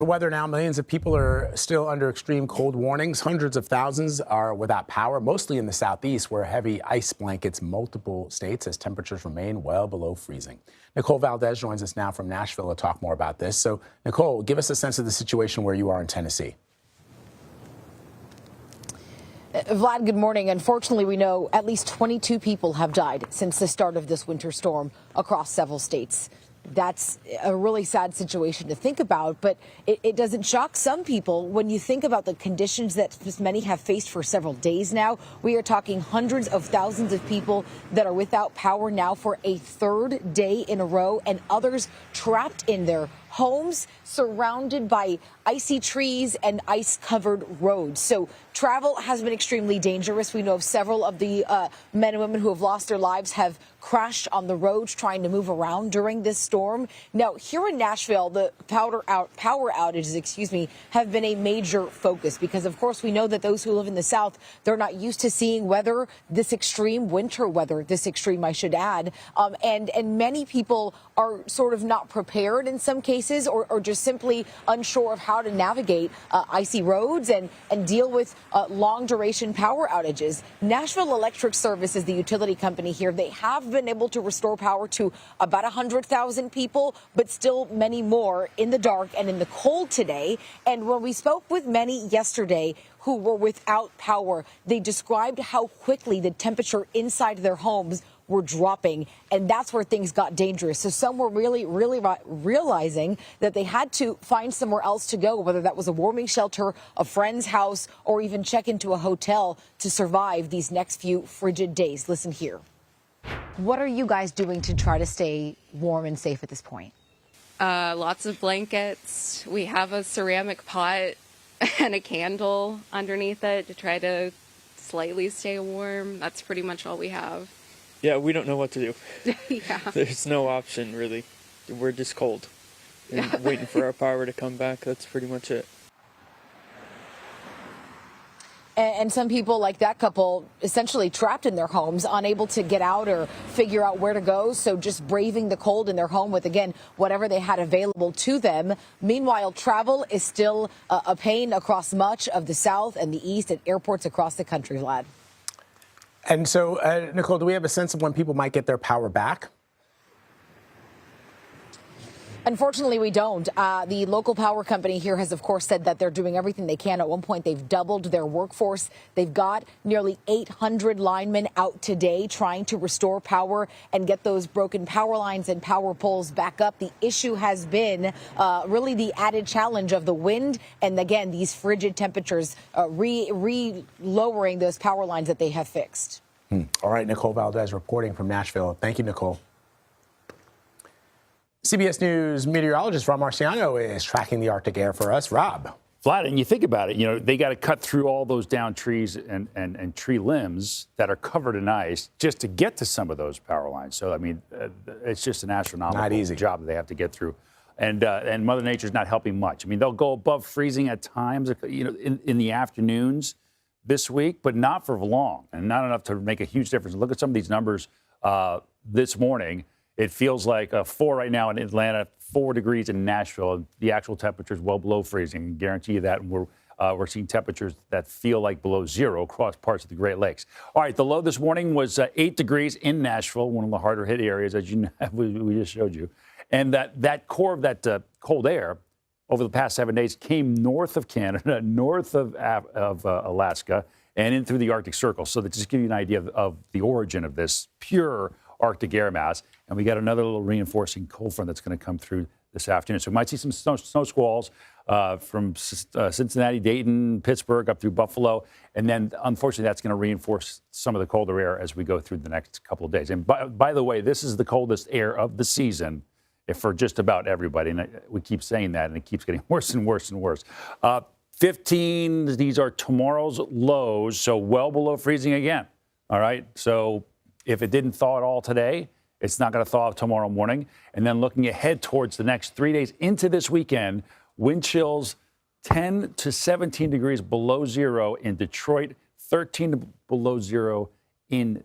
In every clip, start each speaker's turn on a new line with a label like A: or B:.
A: The weather now, millions of people are still under extreme cold warnings. Hundreds of thousands are without power, mostly in the southeast, where heavy ice blankets multiple states as temperatures remain well below freezing. Nicole Valdes joins us now from Nashville to talk more about this. So, Nicole, give us a sense of the situation where you are in Tennessee.
B: Vlad, good morning. Unfortunately, we know at least 22 people have died since the start of this winter storm across several states. That's a really sad situation to think about, but it doesn't shock some people when you think about the conditions that many have faced for several days now. We are talking hundreds of thousands of people that are without power now for a third day in a row, and others trapped in their homes surrounded by icy trees and ice-covered roads. So travel has been extremely dangerous. We know of several of the men and women who have lost their lives have crashed on the roads trying to move around during this storm. Now, here in Nashville, the power outages, have been a major focus because, of course, we know that those who live in the South, they're not used to seeing weather this extreme, winter weather this extreme, I should add. And many people are sort of not prepared in some cases or just simply unsure of how to navigate icy roads and deal with long duration power outages. Nashville Electric Service is the utility company here. They have been able to restore power to about 100,000 people, but still many more in the dark and in the cold today. And when we spoke with many yesterday who were without power, they described how quickly the temperature inside their homes were dropping, and that's where things got dangerous. So some were really realizing that they had to find somewhere else to go, whether that was a warming shelter, a friend's house, or even check into a hotel to survive these next few frigid days. Listen here. What are you guys doing to try to stay warm and safe at this point?
C: Lots of blankets. We have a ceramic pot and a candle underneath it to try to slightly stay warm. That's pretty much all we have.
D: Yeah, we don't know what to do.
C: Yeah.
D: There's no option, really. We're just cold and waiting for our power to come back. That's pretty much it.
B: And some people, like that couple, essentially trapped in their homes, unable to get out or figure out where to go. So just braving the cold in their home with, again, whatever they had available to them. Meanwhile, travel is still a pain across much of the South and the East at airports across the country, Vlad.
A: And so, Nicole, do we have a sense of when people might get their power back?
B: Unfortunately, we don't. The local power company here has, of course, said that they're doing everything they can. At one point, they've doubled their workforce. They've got nearly 800 linemen out today trying to restore power and get those broken power lines and power poles back up. The issue has been really the added challenge of the wind and, again, these frigid temperatures lowering those power lines that they have fixed.
A: All right, Nicole Valdes reporting from Nashville. Thank you, Nicole. CBS News meteorologist Rob Marciano is tracking the Arctic air for us. Rob.
E: Vlad, and you think about it, they got to cut through all those down trees and tree limbs that are covered in ice just to get to some of those power lines. So, I mean, it's just an astronomical job that they have to get through. And Mother Nature's not helping much. I mean, they'll go above freezing at times, in the afternoons this week, but not for long and not enough to make a huge difference. Look at some of these numbers this morning. It feels like 4 right now in Atlanta, 4 degrees in Nashville. The actual temperature is well below freezing. I can guarantee you that. And we're seeing temperatures that feel like below zero across parts of the Great Lakes. All right, the low this morning was 8 degrees in Nashville, one of the harder hit areas, as you know, we just showed you. And that core of that cold air over the past 7 days came north of Canada, north of Alaska, and in through the Arctic Circle. So that just give you an idea of the origin of this pure Arctic air mass. And we got another little reinforcing cold front that's going to come through this afternoon. So we might see some snow squalls from Cincinnati, Dayton, Pittsburgh, up through Buffalo. And then, unfortunately, that's going to reinforce some of the colder air as we go through the next couple of days. And by the way, this is the coldest air of the season for just about everybody. And we keep saying that, and it keeps getting worse and worse and worse. 15, these are tomorrow's lows, so well below freezing again. All right, so if it didn't thaw at all today, it's not going to thaw tomorrow morning. And then looking ahead towards the next 3 days into this weekend, wind chills 10 to 17 degrees below zero in Detroit, 13 below zero in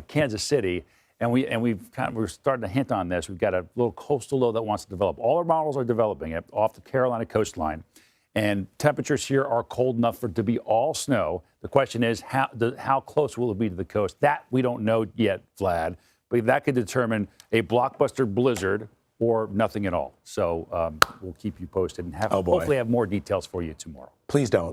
E: Kansas City. And we're starting to hint on this. We've got a little coastal low that wants to develop. All our models are developing it off the Carolina coastline. And temperatures here are cold enough for it to be all snow. The question is, how close will it be to the coast? That we don't know yet, Vlad. But that could determine a blockbuster blizzard or nothing at all. So we'll keep you posted and hopefully have more details for you tomorrow.
A: Please don't.